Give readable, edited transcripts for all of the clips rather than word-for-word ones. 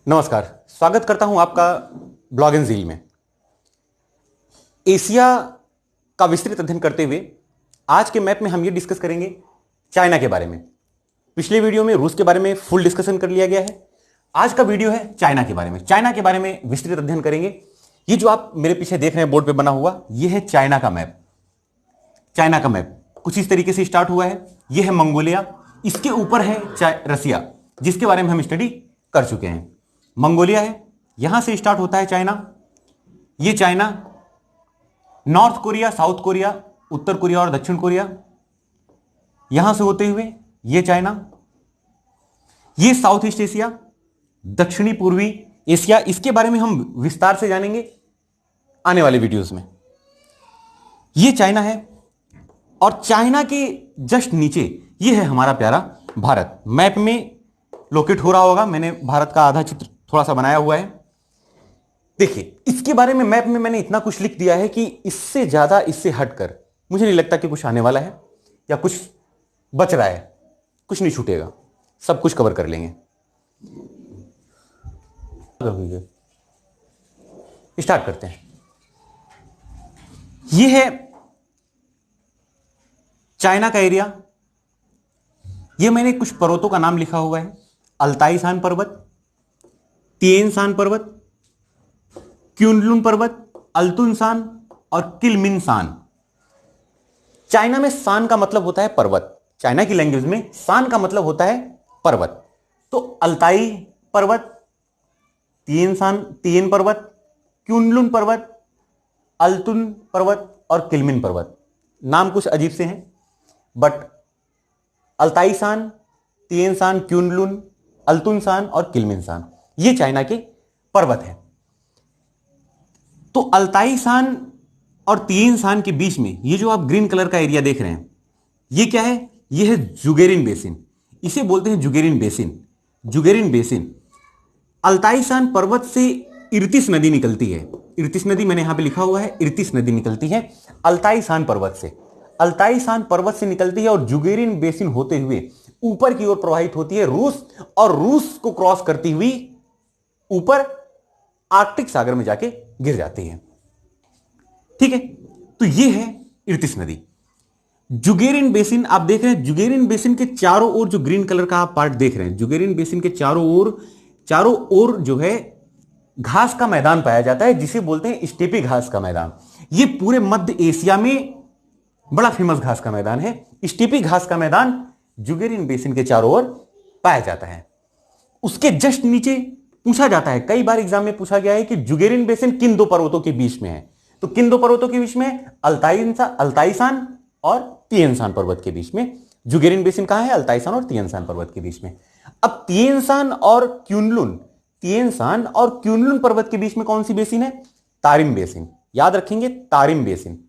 नमस्कार, स्वागत करता हूं आपका ब्लॉग एंड ज़ील में। एशिया का विस्तृत अध्ययन करते हुए आज के मैप में हम ये डिस्कस करेंगे चाइना के बारे में। पिछले वीडियो में रूस के बारे में फुल डिस्कशन कर लिया गया है। आज का वीडियो है चाइना के बारे में। चाइना के बारे में विस्तृत अध्ययन करेंगे। ये जो आप मेरे पीछे देख रहे हैं बोर्ड पे बना हुआ, ये है चाइना का मैप। चाइना का मैप कुछ इस तरीके से स्टार्ट हुआ है। ये है मंगोलिया, इसके ऊपर है रसिया, जिसके बारे में हम स्टडी कर चुके हैं। मंगोलिया है, यहां से स्टार्ट होता है चाइना। ये China, North Korea, South Korea, उत्तर कोरिया और दक्षिण कोरिया, यहां से होते हुए ये चाइना। ये साउथ ईस्ट एशिया, दक्षिणी पूर्वी एशिया। इसके बारे में हम विस्तार से जानेंगे आने वाले वीडियोस में। ये चाइना है और चाइना के जस्ट नीचे ये है हमारा प्यारा भारत। मैप में लोकेट हो रहा होगा, मैंने भारत का आधा चित्र थोड़ा सा बनाया हुआ है। देखिए, इसके बारे में मैप में मैंने इतना कुछ लिख दिया है कि इससे ज्यादा, इससे हटकर मुझे नहीं लगता कि कुछ आने वाला है या कुछ बच रहा है। कुछ नहीं छूटेगा, सब कुछ कवर कर लेंगे। स्टार्ट करते हैं। यह है चाइना का एरिया। यह मैंने कुछ पर्वतों का नाम लिखा हुआ है। अल्ताई-शान पर्वत, तिएनशान पर्वत, क्युनलुन पर्वत, अल्तुनशान और किलमिनशान। चाइना में शान का मतलब होता है पर्वत। चाइना की लैंग्वेज में शान का मतलब होता है पर्वत। तो अल्ताई पर्वत, तिएन पर्वत, क्युनलुन पर्वत, अल्तुन पर्वत और किलमिन पर्वत। नाम कुछ अजीब से हैं, बट अल्ताई-शान, तिएनशान, क्युनलुन, अल्तुनशान और किलमिनशान ये चाइना के पर्वत हैं। तो अल्ताई-शान और तिएनशान के बीच में ये जो आप ग्रीन कलर का एरिया देख रहे हैं, ये क्या है? ये है जुगेरिन बेसिन। इसे बोलते हैं जुगेरिन बेसिन। जुगेरिन बेसिन, अल्ताई-शान पर्वत से इर्तिस नदी निकलती है। इर्तिस नदी मैंने यहां पे लिखा हुआ है, इर्तिस नदी निकलती है अल्ताई-शान पर्वत से। अल्ताई-शान पर्वत से निकलती है और जुगेरिन बेसिन होते हुए ऊपर की ओर प्रवाहित होती है रूस, और रूस को क्रॉस करती हुई ऊपर आर्कटिक सागर में जाके गिर जाती है। ठीक है, तो ये है इर्तिस नदी। जुगेरिन बेसिन आप देख रहे हैं। जुगेरिन बेसिन के चारों ओर जो ग्रीन कलर का आप पार्ट देख रहे हैं, जुगेरिन बेसिन के चारों ओर जो है घास का मैदान पाया जाता है, जिसे बोलते हैं स्टेपी घास का मैदान। ये पूरे मध्य एशिया में बड़ा फेमस घास का मैदान है। स्टेपी घास का मैदान जुगेरिन बेसिन के चारों ओर पाया जाता है। उसके जस्ट नीचे पूछा जाता है, कई बार एग्जाम में पूछा गया है कि जुगेरिन बेसिन किन दो पर्वतों के बीच में है। तो किन दो पर्वतों के बीच में? अल्ताई-शान और तिएनशान पर्वत के बीच में जुगेरिन बेसिन कहां है? अल्ताई-शान और तिएनशान पर्वत के बीच में। अब तिएनशान और क्युनलुन पर्वत के बीच में कौन सी बेसिन है? Tarim basin. याद रखेंगे, तारिम बेसिन।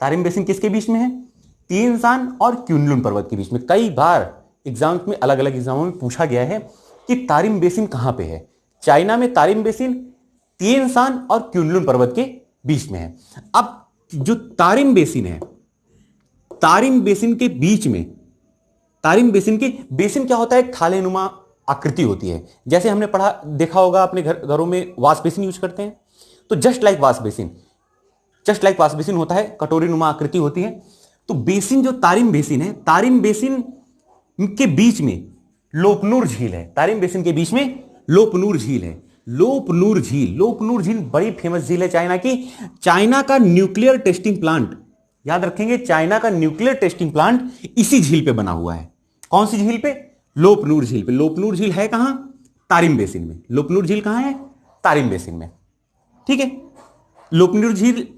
तारिम बेसिन किसके बीच में है? तिएनशान और क्युनलुन पर्वत के बीच में। कई बार एग्जाम्स में, अलग अलग एग्जामों में पूछा गया है कि तारिम बेसिन कहां पे है। चाइना में तारिम बेसिन तिएनशान और क्युनलुन पर्वत के बीच में है। अब जो तारिम बेसिन है, तारिम बेसिन के बीच में, बेसिन क्या होता है? एक थालेनुमा आकृति होती है। जैसे हमने देखा होगा अपने घरों में वाश बेसिन यूज करते हैं, तो जस्ट लाइक वाश बेसिन होता है, कटोरी नुमा आकृति होती है। तो बेसिन, जो तारिम बेसिन है, तारिम बेसिन के बीच में लोपनूर झील है। तारिम बेसिन के बीच में लोपनूर झील है। लोपनूर झील बड़ी फेमस झील है चाइना की। चाइना का न्यूक्लियर टेस्टिंग प्लांट, याद रखेंगे, चाइना का न्यूक्लियर टेस्टिंग प्लांट इसी झील पे बना हुआ है। कौन सी झील पे? लोपनूर झील पे। लोपनूर झील है कहां? तारिम बेसिन में। लोपनूर झील कहां है? तारिम बेसिन में। ठीक है, लोपनूर झील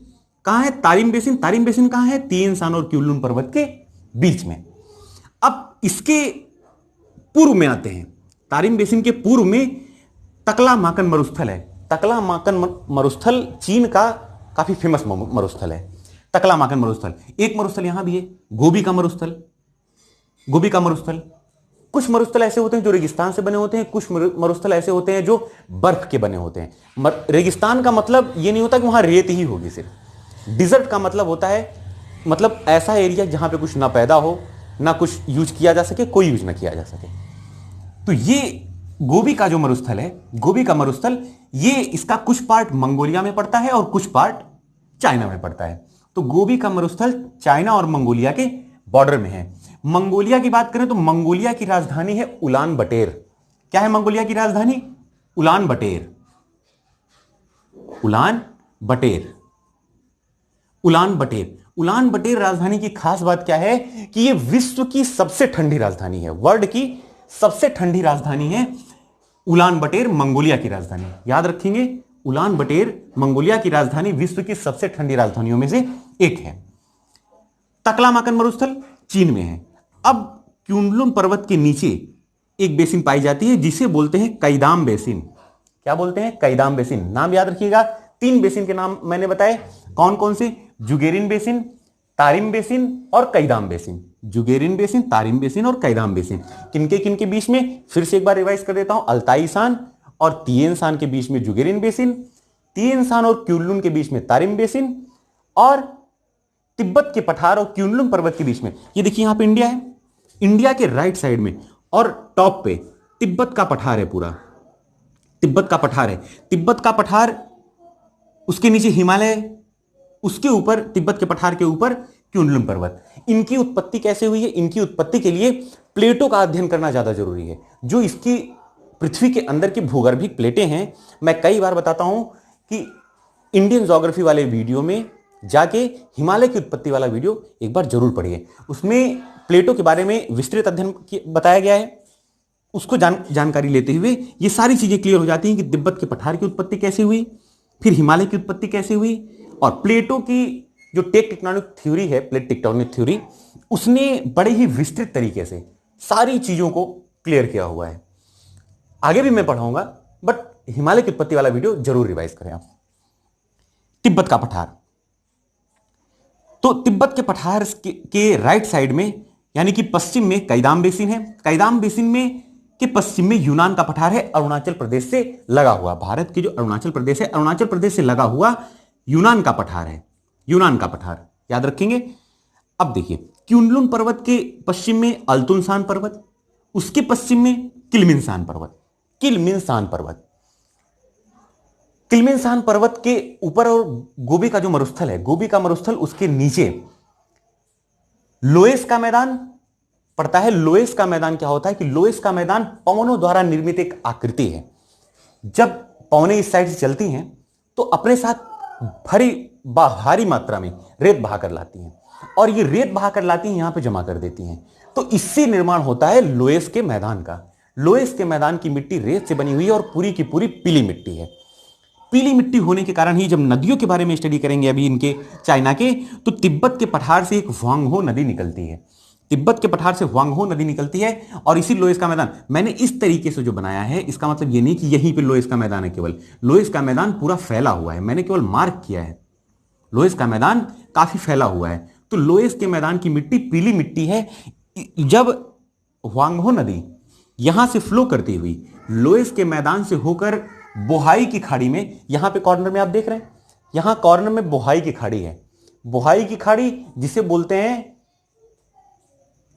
कहां है? तारिम बेसिन कहां है? तिएनशान और क्युनलुन पर्वत के बीच में। अब इसके पूर्व में आते हैं। तारिम बेसिन के पूर्व में तकलामाकन मरुस्थल है। तकलामाकन मरुस्थल चीन का काफी फेमस मरुस्थल है। तकलामाकन मरुस्थल, एक मरुस्थल यहां भी है, गोबी का मरुस्थल। कुछ मरुस्थल ऐसे होते हैं जो रेगिस्तान से बने होते हैं, कुछ मरुस्थल ऐसे होते हैं जो बर्फ के बने होते हैं। रेगिस्तान का मतलब यह नहीं होता कि वहां रेत ही होगी सिर्फ। डिजर्ट का मतलब होता है, मतलब ऐसा एरिया जहां पे कुछ ना पैदा हो, ना कुछ यूज किया जा सके, कोई यूज ना किया जा सके। तो ये गोबी का जो मरुस्थल है, गोबी का मरुस्थल, ये इसका कुछ पार्ट मंगोलिया में पड़ता है और कुछ पार्ट चाइना में पड़ता है। तो गोबी का मरुस्थल चाइना और मंगोलिया के बॉर्डर में है। मंगोलिया की बात करें तो मंगोलिया की राजधानी है उलान बटेर। क्या है मंगोलिया की राजधानी? उलान बटेर। उलान बटेर, उलान बटेर। उलान बटेर राजधानी की खास बात क्या है कि यह विश्व की सबसे ठंडी राजधानी है, वर्ल्ड की सबसे ठंडी राजधानी है उलान बटेर, मंगोलिया की राजधानी। याद रखेंगे, उलान बटेर मंगोलिया की राजधानी विश्व की सबसे ठंडी राजधानियों में से एक है। तकलामाकन मरुस्थल चीन में है। अब क्युनलुन पर्वत के नीचे एक बेसिन पाई जाती है जिसे बोलते हैं कैदाम बेसिन। क्या बोलते हैं? कैदाम बेसिन। नाम याद रखिएगा, 3 बेसिन के नाम मैंने बताए। कौन कौन से? जुगेरिन बेसिन, तारिम बेसिन और कैदाम बेसिन। जुगेरिन बेसिन, तारिम बेसिन और कैदाम बेसिन। किनके बीच में? फिर से एक बार रिवाइज कर देता हूं। अल्ताई शान और तिएन शान के बीच में जुगेरिन बेसिन, तिएन शान और क्युनलुन के बीच में तारिम बेसिन, और तिब्बत के पठार और क्युनलुन पर्वत के बीच में, ये देखिए यहां पे इंडिया है, इंडिया के राइट साइड में और टॉप पे तिब्बत का पठार है पूरा। तिब्बत का पठार है, तिब्बत का पठार, उसके नीचे हिमालय, उसके ऊपर तिब्बत के पठार के ऊपर क्युनलुन पर्वत। इनकी उत्पत्ति कैसे हुई है? इनकी उत्पत्ति के लिए प्लेटों का अध्ययन करना ज्यादा जरूरी है। जो इसकी पृथ्वी के अंदर की भूगर्भिक प्लेटें हैं, मैं कई बार बताता हूं कि इंडियन ज्योग्राफी वाले वीडियो में जाके हिमालय की उत्पत्ति वाला वीडियो एक बार जरूर पढ़िए। उसमें प्लेटों के बारे में विस्तृत अध्ययन बताया गया है। उसको जानकारी लेते हुए ये सारी चीजें क्लियर हो जाती हैं कि तिब्बत के पठार की उत्पत्ति कैसे हुई, फिर हिमालय की उत्पत्ति कैसे हुई, और प्लेटों की जो टेक्टोनिक थ्योरी है, प्लेट टेक्टोनिक थ्योरी, उसने बड़े ही विस्तृत तरीके से सारी चीजों को क्लियर किया हुआ है। आगे भी मैं पढ़ाऊंगा, बट हिमालय की उत्पत्ति वाला वीडियो जरूर रिवाइज करें आप। तिब्बत का पठार, तो तिब्बत के पठार के राइट साइड में यानी कि पश्चिम में कैदाम बेसिन है। कैदाम बेसिन में के पश्चिम में यूनान का पठार है, अरुणाचल प्रदेश से लगा हुआ। भारत के जो अरुणाचल प्रदेश है, अरुणाचल प्रदेश से लगा हुआ यूनान का पठार है, यूनान का पठार, याद रखेंगे। अब देखिए, क्युनलुन पर्वत के पश्चिम में अल्तुनशान पर्वत, उसके पश्चिम में किल्मिनशान पर्वत। किल्मिनशान पर्वत, किल्मिनशान पर्वत के ऊपर और गोबी का जो मरुस्थल है, गोबी का मरुस्थल, उसके नीचे लोएस का मैदान पड़ता है। लोएस का मैदान क्या होता है कि लोएस का मैदान पवनों द्वारा निर्मित एक आकृति है। जब पवनें इस साइड से चलती हैं तो अपने साथ भारी मात्रा में रेत बहाकर लाती हैं, और ये रेत बहाकर लाती हैं, यहां पे जमा कर देती हैं। तो इससे निर्माण होता है लोएस के मैदान का। लोएस के मैदान की मिट्टी रेत से बनी हुई है और पूरी की पूरी पीली मिट्टी है। पीली मिट्टी होने के कारण ही, जब नदियों के बारे में स्टडी करेंगे अभी इनके चाइना के, तो तिब्बत के पठार से एक ह्वांगहो नदी निकलती है। तिब्बत के पठार से ह्वांगहो नदी निकलती है, और इसी लोएस का मैदान मैंने इस तरीके से जो बनाया है, इसका मतलब ये नहीं कि यहीं पे लोएस का मैदान है। केवल लोएस का मैदान पूरा फैला हुआ है, मैंने केवल मार्क किया है। लोएस का मैदान काफी फैला हुआ है। तो लोएस के मैदान की मिट्टी पीली मिट्टी है। जब ह्वांगहो नदी यहां से फ्लो करती हुई लोएस के मैदान से होकर बोहाई की खाड़ी में, यहां पे कॉर्नर में आप देख रहे हैं, यहां कॉर्नर में बोहाई की खाड़ी है। बोहाई की खाड़ी जिसे बोलते हैं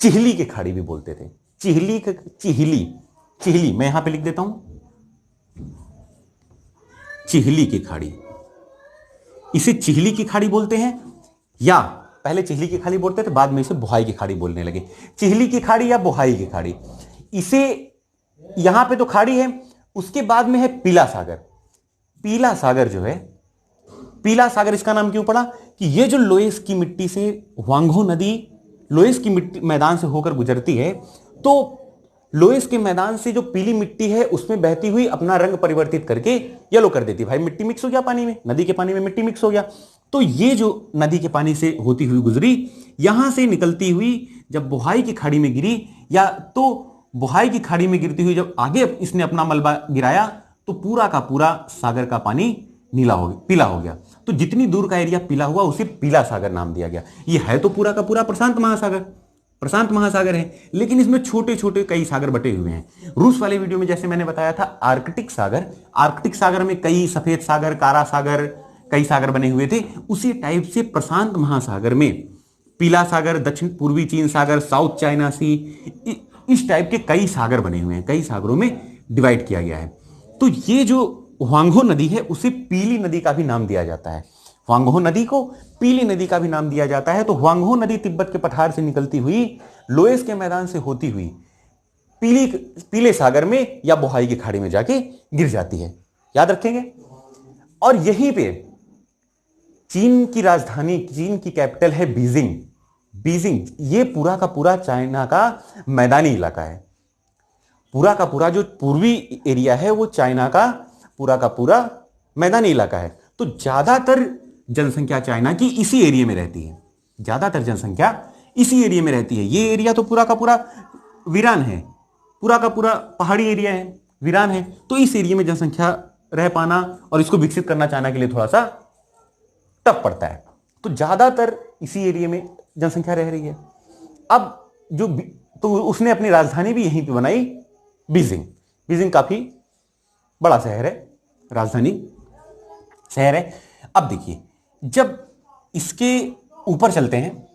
चिहली की खाड़ी भी बोलते थे। चिहली मैं यहां पे लिख देता हूं, चिहली की खाड़ी, इसे चिहली की खाड़ी बोलते हैं, या पहले चिहली की खाड़ी बोलते थे, बाद में इसे बोहाई की खाड़ी बोलने लगे। चिहली की खाड़ी या बोहाई की खाड़ी, इसे यहां पे तो खाड़ी है, उसके बाद में है पीला सागर। पीला सागर जो है, पीला सागर इसका नाम क्यों पड़ा कि ये जो लोएस की मिट्टी से ह्वांगहो नदी लोएस की मिट्टी मैदान से होकर गुजरती है, तो लोएस के मैदान से जो पीली मिट्टी है उसमें बहती हुई अपना रंग परिवर्तित करके येलो कर देती है। भाई मिट्टी मिक्स हो गया पानी में, नदी के पानी में मिट्टी मिक्स हो गया। तो ये जो नदी के पानी से होती हुई गुजरी, यहां से निकलती हुई जब बोहाई की खाड़ी में गिरी, या तो बोहाई की खाड़ी में गिरती हुई जब आगे इसने अपना मलबा गिराया, तो पूरा का पूरा सागर का पानी नीला हो गया, पीला हो गया। तो जितनी दूर का एरिया पीला हुआ उसे पीला सागर नाम दिया गया। ये है तो पूरा का पूरा प्रशांत महासागर, प्रशांत महासागर है, लेकिन इसमें छोटे छोटे कई सागर बटे हुए हैं। रूस वाले वीडियो में जैसे मैंने बताया था आर्कटिक सागर, आर्कटिक सागर में कई सफेद सागर, काला सागर, कई सागर बने हुए थे। उसी टाइप से प्रशांत महासागर में पीला सागर, दक्षिण पूर्वी चीन सागर, साउथ चाइना सी, इस टाइप के कई सागर बने हुए हैं। कई सागरों में डिवाइड किया गया है। तो ये जो ह्वांगहो नदी है उसे पीली नदी का भी नाम दिया जाता है। ह्वांगहो नदी को पीली नदी का भी नाम दिया जाता है। तो ह्वांगहो नदी तिब्बत के पठार से निकलती हुई लोएस के मैदान से होती हुई पीले सागर में या बोहाई की खाड़ी में जाके गिर जाती है, याद रखेंगे। और यहीं पे चीन की राजधानी, चीन की कैपिटल है बीजिंग। बीजिंग ये पूरा का पूरा चाइना का मैदानी इलाका है। पूरा का पूरा जो पूर्वी एरिया है वो चाइना का पूरा मैदानी इलाका है। तो ज्यादातर जनसंख्या चाइना की इसी एरिया में रहती है, ज्यादातर जनसंख्या इसी एरिया में रहती है। ये एरिया तो पूरा का पूरा वीरान है, पूरा का पूरा पहाड़ी एरिया है, वीरान है। तो इस एरिया में जनसंख्या रह पाना और इसको विकसित करना चाइना के लिए थोड़ा सा टफ पड़ता है। तो ज्यादातर इसी एरिया में जनसंख्या रह रही है। अब तो उसने अपनी राजधानी भी यहीं पे बनाई, बीजिंग। बीजिंग काफी बड़ा शहर है, राजधानी शहर है। अब देखिए, जब इसके ऊपर चलते हैं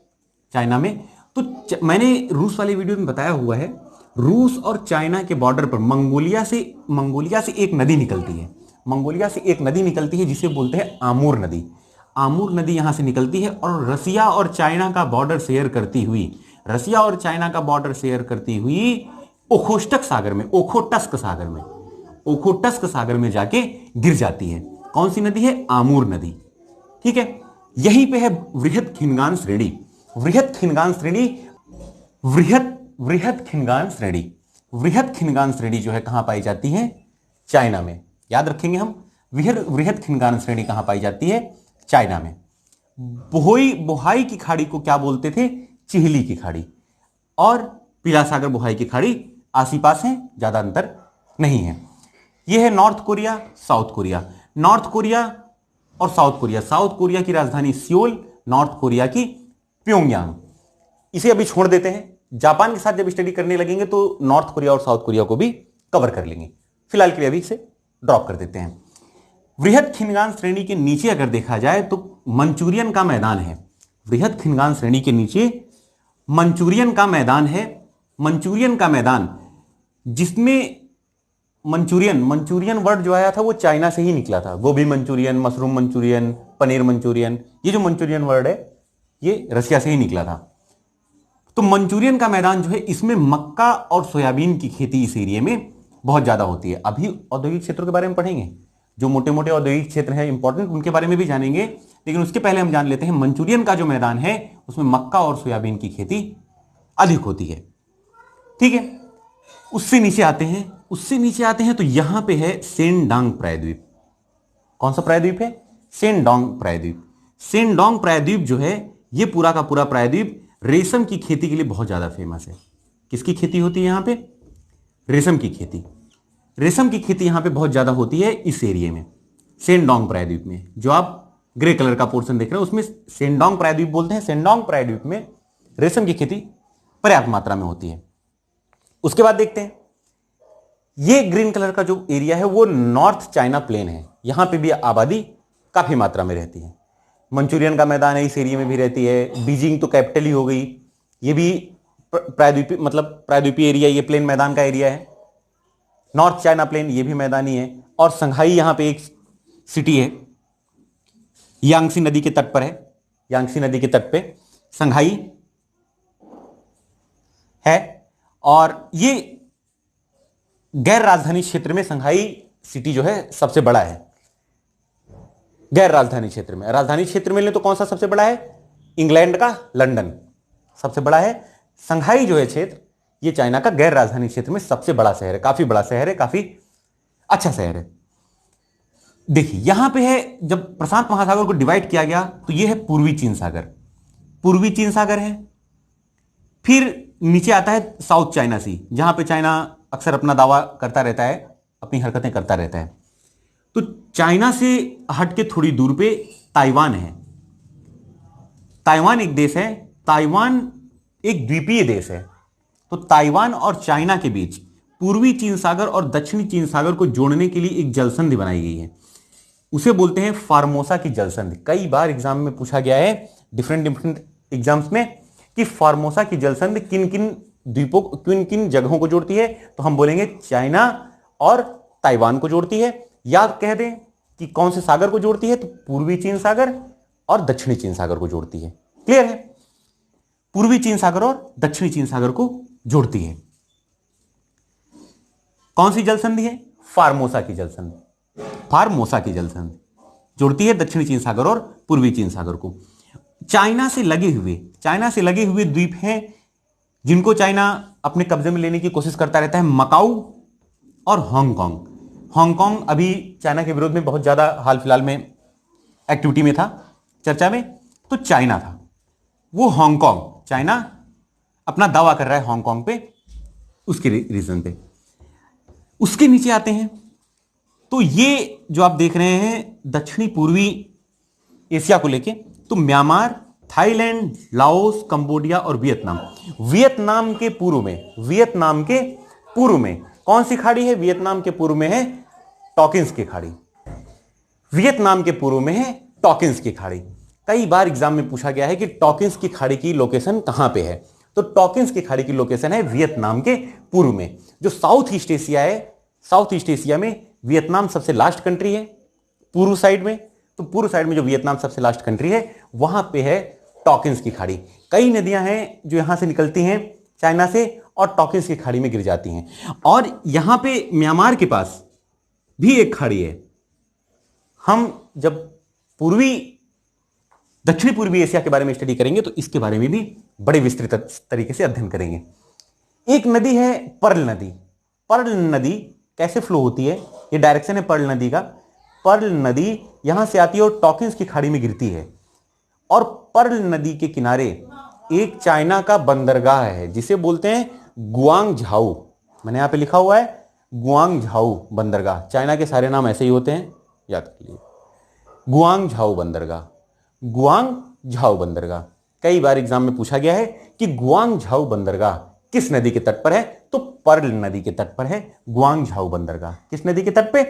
चाइना में, तो मैंने रूस वाली वीडियो में बताया हुआ है, रूस और चाइना के बॉर्डर पर मंगोलिया से एक नदी निकलती है। मंगोलिया से एक नदी निकलती है जिसे बोलते हैं आमूर नदी। आमूर नदी यहां से निकलती है और रसिया और चाइना का बॉर्डर शेयर करती हुई ओखोटस्क सागर में जाके गिर जाती है। कौन सी नदी है? आमूर नदी। ठीक है, यहीं पे है वृहद खिंगान श्रेणी। वृहद खिंगान श्रेणी जो है कहां पाई जाती है? चाइना में। याद रखेंगे हम, वृहद खिंगान श्रेणी कहां पाई जाती है? चाइना में। बोहाई की खाड़ी को क्या बोलते थे? चिहली की खाड़ी। और पीला सागर बोहाई की खाड़ी आसी पास है, ज्यादा अंतर नहीं है। यह है north Korea, South Korea. North Korea और साउथ कोरिया, साउथ कोरिया की राजधानी सियोल, नॉर्थ कोरिया की प्योंगयांग। इसे अभी छोड़ देते हैं, जापान के साथ जब स्टडी करने लगेंगे तो नॉर्थ कोरिया और साउथ कोरिया को भी कवर कर लेंगे। फिलहाल के लिए अभी इसे ड्रॉप कर देते हैं। वृहद खिंगान श्रेणी के नीचे अगर देखा जाए तो मंचूरियन का मैदान है। वृहद खिंगान श्रेणी के नीचे मंचूरियन का मैदान है। मंचूरियन का मैदान जिसमें मंचूरियन वर्ड जो आया था वो चाइना से ही निकला था। गोभी Manchurian, mushroom Manchurian, paneer Manchurian, ये जो मंचूरियन वर्ड है ये रसिया से ही निकला था। तो मंचूरियन का मैदान जो है, इसमें मक्का और सोयाबीन की खेती इस एरिया में बहुत ज्यादा होती है। अभी औद्योगिक क्षेत्रों के बारे में पढ़ेंगे, जो मोटे मोटे औद्योगिक क्षेत्र हैं इंपॉर्टेंट, उनके बारे में भी जानेंगे। लेकिन उसके पहले हम जान लेते हैं मंचूरियन का जो मैदान है उसमें मक्का और सोयाबीन की खेती अधिक होती है। ठीक है, उससे नीचे आते हैं तो यहां पे है सेनडांग प्रायद्वीप। कौन सा प्रायद्वीप है? सेनडोंग प्रायद्वीप। सेनडोंग प्रायद्वीप जो है ये पूरा का पूरा प्रायद्वीप रेशम की खेती के लिए बहुत ज्यादा फेमस है। किसकी खेती होती है यहां पे? रेशम की खेती। रेशम की खेती यहां पे बहुत ज्यादा होती है इस एरिया में, सेनडोंग प्रायद्वीप में। जो आप ग्रे कलर का पोर्शन देख रहे हैं उसमें सेनडोंग प्रायद्वीप बोलते हैं। सेनडोंग प्रायद्वीप में रेशम की खेती पर्याप्त मात्रा में होती है। उसके बाद देखते हैं, ये ग्रीन कलर का जो एरिया है वो नॉर्थ चाइना प्लेन है। यहां पे भी आबादी काफी मात्रा में रहती है। मंचूरियन का मैदान है, इस एरिया में भी रहती है। बीजिंग तो कैपिटल ही हो गई, ये भी प्रायद्वीपीय एरिया, ये प्लेन मैदान का एरिया है। नॉर्थ चाइना प्लेन ये भी मैदानी है। और संघाई यहां पे एक सिटी है, यांगसी नदी के तट पर है। यांगसी नदी के तट पे संघाई है। और ये गैर राजधानी क्षेत्र में संघाई सिटी जो है सबसे बड़ा है। गैर राजधानी क्षेत्र में, राजधानी क्षेत्र में ले तो कौन सा सबसे बड़ा है? इंग्लैंड का लंदन सबसे बड़ा है। संघाई जो है क्षेत्र, ये चाइना का गैर राजधानी क्षेत्र में सबसे बड़ा शहर है। काफी बड़ा शहर है, काफी अच्छा शहर है। देखिए यहां पे है, जब प्रशांत महासागर को डिवाइड किया गया तो ये है पूर्वी चीन सागर। पूर्वी चीन सागर है। फिर नीचे आता है साउथ चाइना सी, जहां पे चाइना अक्सर अपना दावा करता रहता है, अपनी हरकतें करता रहता है। तो चाइना से हटके थोड़ी दूर पे ताइवान है। ताइवान एक देश है, ताइवान एक द्वीपीय देश है। तो ताइवान और चाइना के बीच पूर्वी चीन सागर और दक्षिणी चीन सागर को जोड़ने के लिए एक जलसंधि बनाई गई है। उसे बोलते हैं फार्मोसा की जलसंधि। कई बार एग्जाम में पूछा गया है, डिफरेंट एग्जाम्स में, कि फार्मोसा की जलसंधि किन किन द्वीपों, किन किन जगहों को जोड़ती है। तो हम बोलेंगे चाइना और ताइवान को जोड़ती है। याद कह दें कि कौन से सागर को जोड़ती है, तो पूर्वी चीन सागर और दक्षिणी चीन सागर को जोड़ती है। क्लियर है? पूर्वी चीन सागर और दक्षिणी चीन सागर को जोड़ती है। कौन सी जल संधि है? फार्मोसा की जल संधि। फार्मोसा की जल संधि जोड़ती है दक्षिणी चीन सागर और पूर्वी चीन सागर को। चाइना से लगे हुए द्वीप हैं जिनको चाइना अपने कब्जे में लेने की कोशिश करता रहता है, मकाऊ और हांगकांग। हांगकांग अभी चाइना के विरोध में बहुत ज्यादा हाल फिलहाल में एक्टिविटी में था, चर्चा में, तो चाइना था वो हांगकांग। चाइना अपना दावा कर रहा है हांगकांग पे, उसके रीजन पे। उसके नीचे आते हैं तो ये जो आप देख रहे हैं दक्षिणी पूर्वी एशिया को लेके, तो म्यांमार, थाईलैंड, लाओस, कंबोडिया और वियतनाम। वियतनाम के पूर्व में कौन सी खाड़ी है? वियतनाम के पूर्व में है टॉकिंस की खाड़ी। वियतनाम के पूर्व में है टॉकिंस की खाड़ी। कई बार एग्जाम में पूछा गया है कि टॉकिंस की खाड़ी की लोकेशन कहां पे है, तो टॉकिंस की खाड़ी की लोकेशन है वियतनाम के पूर्व में। जो साउथ ईस्ट एशिया है, साउथ ईस्ट एशिया में वियतनाम सबसे लास्ट कंट्री है पूर्व साइड में। तो पूर्व साइड में जो वियतनाम सबसे लास्ट कंट्री है, वहां पे है टॉकिंस की खाड़ी। कई नदियां हैं जो यहां से निकलती हैं चाइना से और टॉकिंस की खाड़ी में गिर जाती हैं। और यहां पे म्यांमार के पास भी एक खाड़ी है। हम जब दक्षिणी पूर्वी एशिया के बारे में स्टडी करेंगे तो इसके बारे में भी बड़े विस्तृत तरीके से अध्ययन करेंगे। एक नदी है पर्ल नदी। पर्ल नदी कैसे फ्लो होती है? ये डायरेक्शन है पर्ल नदी का। पर्ल नदी यहां से आती है और टॉकिंस की खाड़ी में गिरती है। और पर्ल नदी के किनारे एक चाइना का बंदरगाह है जिसे बोलते हैं गुआंगझाऊ। मैंने यहां पे लिखा हुआ है गुआंगझाऊ बंदरगाह। चाइना के सारे नाम ऐसे ही होते हैं, याद कर लीजिए। गुआंगझाऊ बंदरगाह, गुआंगझाऊ बंदरगाह। कई बार एग्जाम में पूछा गया है कि गुआंगझाऊ बंदरगाह किस नदी के तट पर है, तो पर्ल नदी के तट पर है गुआंगझाऊ बंदरगाह। किस नदी के तट पे?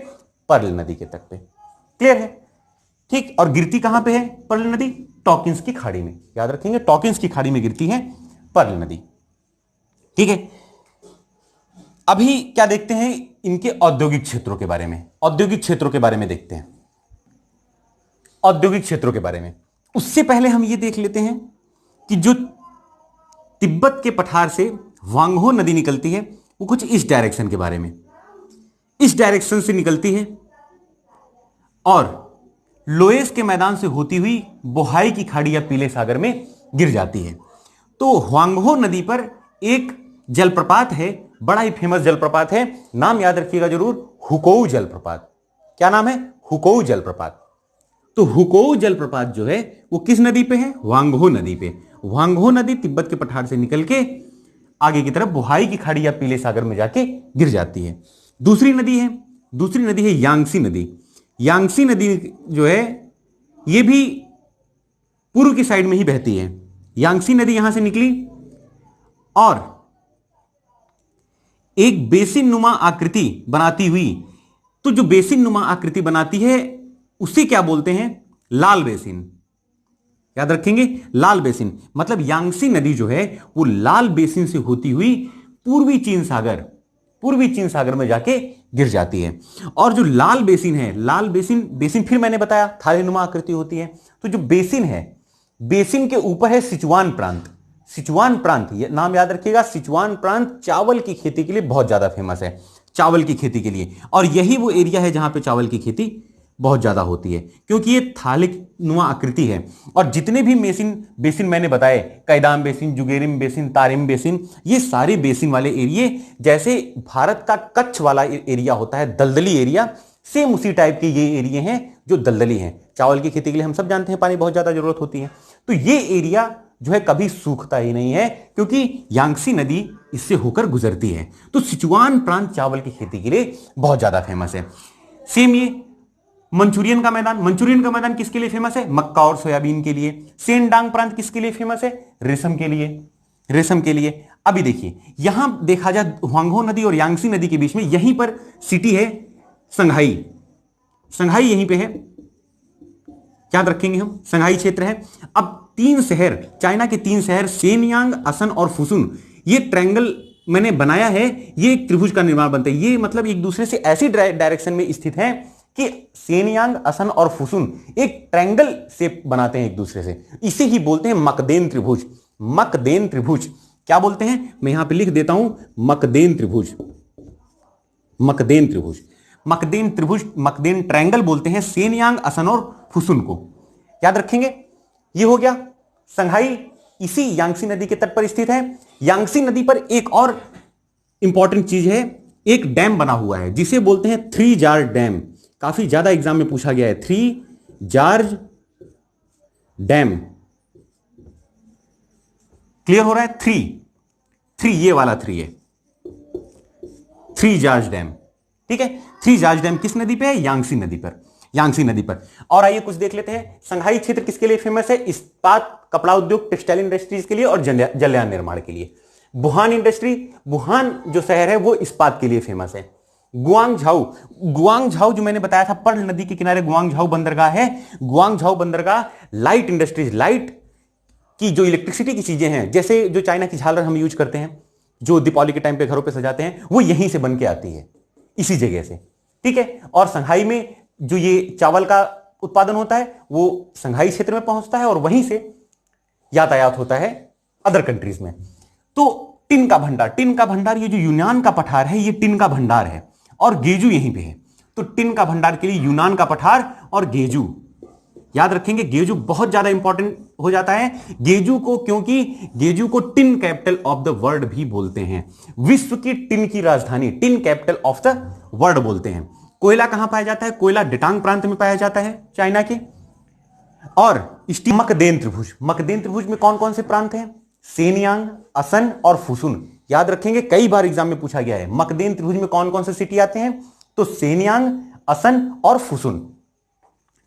पर्ल नदी के तट पे। क्लियर है? ठीक। और गिरती कहां पे है पर्ल नदी? टॉकिंस की खाड़ी में। याद रखेंगे, टॉकिंस की खाड़ी में गिरती है पर्ल नदी। ठीक है। अभी क्या देखते हैं इनके औद्योगिक क्षेत्रों के बारे में। औद्योगिक क्षेत्रों के बारे में देखते हैं, औद्योगिक क्षेत्रों के बारे में। उससे पहले हम ये देख लेते हैं कि जो तिब्बत के पठार से वांगहो नदी निकलती है वो कुछ इस डायरेक्शन के बारे में, इस डायरेक्शन से निकलती है और लोएस के मैदान से होती हुई बोहाई की खाड़ी या पीले सागर में गिर जाती है। तो वांगहो नदी पर एक जलप्रपात है, बड़ा ही फेमस जलप्रपात है, नाम याद रखिएगा जरूर, हुकोउ जलप्रपात। क्या नाम है? हुकोउ जलप्रपात। तो हुकोउ जलप्रपात जो है वो किस नदी पे है? वांगहो नदी पे। वांगहो नदी तिब्बत के पठार से निकल के आगे की तरफ बोहाई की खाड़ी या पीले सागर में जाके गिर जाती है। दूसरी नदी है यांगसी नदी। यांगसी नदी जो है ये भी पूर्व की साइड में ही बहती है। यांगसी नदी यहां से निकली और एक बेसिन नुमा आकृति बनाती हुई, तो जो बेसिन नुमा आकृति बनाती है उसे क्या बोलते हैं? लाल बेसिन। याद रखेंगे, लाल बेसिन। मतलब यांगसी नदी जो है वो लाल बेसिन से होती हुई पूर्वी चीन सागर में जाके गिर जाती है। और जो लाल बेसिन है, लाल बेसिन फिर मैंने बताया थालीनुमा आकृति होती है। तो जो बेसिन है, बेसिन के ऊपर है सिचुआन प्रांत। सिचुआन प्रांत, ये नाम याद रखिएगा, सिचुआन प्रांत चावल की खेती के लिए बहुत ज्यादा फेमस है, चावल की खेती के लिए। और यही वो एरिया है जहां पे चावल की खेती बहुत ज्यादा होती है, क्योंकि ये थालिक नुमा आकृति है। और जितने भी बेसिन मैंने बताए, कैदाम बेसिन, जुगेरिम बेसिन, तारिम बेसिन, ये सारे बेसिन वाले एरिया, जैसे भारत का कच्छ वाला एरिया होता है दलदली एरिया, सेम उसी टाइप के ये एरिया हैं जो दलदली हैं। चावल की खेती के लिए हम सब जानते हैं पानी बहुत ज्यादा जरूरत होती है, तो ये एरिया जो है कभी सूखता ही नहीं है, क्योंकि यांगसी नदी इससे होकर गुजरती है। तो सिचुआन प्रांत चावल की खेती के लिए बहुत ज्यादा फेमस है। सेम ये मंचूरियन का मैदान किसके लिए फेमस है? मक्का और सोयाबीन के लिए। सेनडांग प्रांत किसके लिए फेमस है? रेशम के लिए। अभी देखिए, यहां देखा जाए वांगहो नदी और यांगसी नदी के बीच में यहीं पर सिटी है संघाई यहीं पे है, याद रखेंगे हम, संघाई क्षेत्र है। अब 3 शहर, चाइना के 3 शहर सेनयांग, असन और फुसुन, ये ट्रायंगल मैंने बनाया है, ये एक त्रिभुज का निर्माण बनता है। ये मतलब एक दूसरे से ऐसी डायरेक्शन में स्थित है कि सेनयांग, असन और फुसुन एक ट्रायंगल शेप बनाते हैं एक दूसरे से। इसे ही बोलते हैं मकदेन त्रिभुज। मकदेन त्रिभुज क्या बोलते हैं, मैं यहां पे लिख देता हूं, मकदेन त्रिभुज। मकदेन त्रिभुज, मकदेन त्रिभुज, मकदेन ट्रायंगल बोलते हैं सेनयांग, असन और फुसुन को। याद रखेंगे। ये हो गया संघाई, इसी यांगसी नदी के तट पर स्थित है। यांगसी नदी पर एक और इंपॉर्टेंट चीज है, एक डैम बना हुआ है जिसे बोलते हैं थ्री जॉर्ज डैम। काफी ज्यादा एग्जाम में पूछा गया है, थ्री जॉर्ज डैम। क्लियर हो रहा है, थ्री, ये वाला थ्री है, थ्री जॉर्ज डैम। ठीक है, थ्री जॉर्ज डैम किस नदी पे है, यांगसी नदी पर, यांगसी नदी पर। और आइए कुछ देख लेते हैं, संघाई क्षेत्र किसके लिए फेमस है, इस्पात, कपड़ा उद्योग, टेक्सटाइल इंडस्ट्रीज के लिए और जलयान निर्माण के लिए। वुहान इंडस्ट्री, वुहान जो शहर है वो इस्पात के लिए फेमस है। गुआंगझाऊ, गुआंगझाऊ जो मैंने बताया था पर्ल नदी के किनारे गुआंगझाऊ बंदरगाह है। गुआंगझाऊ बंदरगाह लाइट इंडस्ट्रीज, लाइट की जो इलेक्ट्रिसिटी की चीजें हैं, जैसे जो चाइना की झालर हम यूज करते हैं, जो दीपावली के टाइम पे घरों पे सजाते हैं, वो यहीं से बन के आती है, इसी जगह से। ठीक है, और संघाई में जो ये चावल का उत्पादन होता है वो संघाई क्षेत्र में पहुंचता है और वहीं से यातायात होता है अदर कंट्रीज में। तो टिन का भंडार, टिन का भंडार, ये जो यूनान का पठार है ये टिन का भंडार है और गेजू यहीं पे है। तो टिन का भंडार के लिए यूनान का पठार और गेजू, याद रखेंगे। गेजू बहुत ज्यादा इंपॉर्टेंट हो जाता है गेजू को, क्योंकि गेजू को tin capital of the world भी बोलते हैं। विश्व की टिन की राजधानी, tin capital of the world बोलते हैं। कोयला कहां पाया जाता है, कोयला डेटांग प्रांत में पाया जाता है चाइना के। और मकदेन त्रिभुज, मकदेन त्रिभुज में कौन कौन से प्रांत हैं, सेनयांग, असन और फुसुन। याद रखेंगे, कई बार एग्जाम में पूछा गया है मकदेन त्रिभुज में कौन कौन से सिटी आते हैं, तो सेनयांग, असन और फुसुन।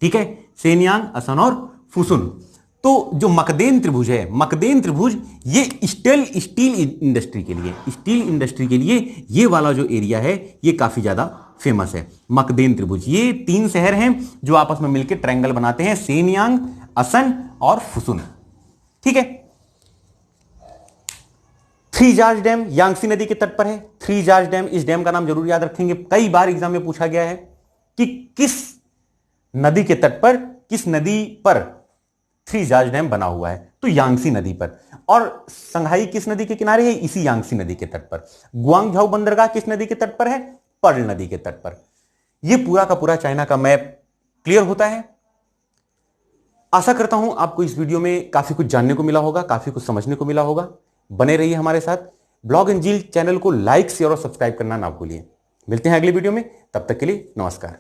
ठीक है, सेनयांग, असन और फुसुन। तो जो मकदेन त्रिभुज है, मकदेन त्रिभुज ये स्टील इंडस्ट्री के लिए, स्टील इंडस्ट्री के लिए ये वाला जो एरिया है ये काफी ज्यादा फेमस है। मकदेन त्रिभुज, ये तीन शहर हैं जो आपस में मिलकर ट्रायंगल बनाते हैं, सेनयांग, असन और फुसुन। ठीक है, थ्री जॉर्ज डैम यांगसी नदी के तट पर है। थ्री जॉर्ज डैम, इस डैम का नाम जरूर याद रखेंगे, कई बार एग्जाम में पूछा गया है कि किस नदी के तट पर, किस नदी पर थ्री जॉर्ज डैम बना हुआ है, तो यांगसी नदी पर। और संघाई किस नदी के किनारे है, इसी यांगसी नदी के तट पर। गुआंगझाऊ बंदरगाह किस नदी के तट पर है, पर्ल नदी के तट पर। यह पूरा का पूरा चाइना का मैप क्लियर होता है। आशा करता हूं आपको इस वीडियो में काफी कुछ जानने को मिला होगा, काफी कुछ समझने को मिला होगा। बने रहिए हमारे साथ। ब्लॉग एंड जील चैनल को लाइक, शेयर और सब्सक्राइब करना ना भूलिए। मिलते हैं अगली वीडियो में, तब तक के लिए नमस्कार।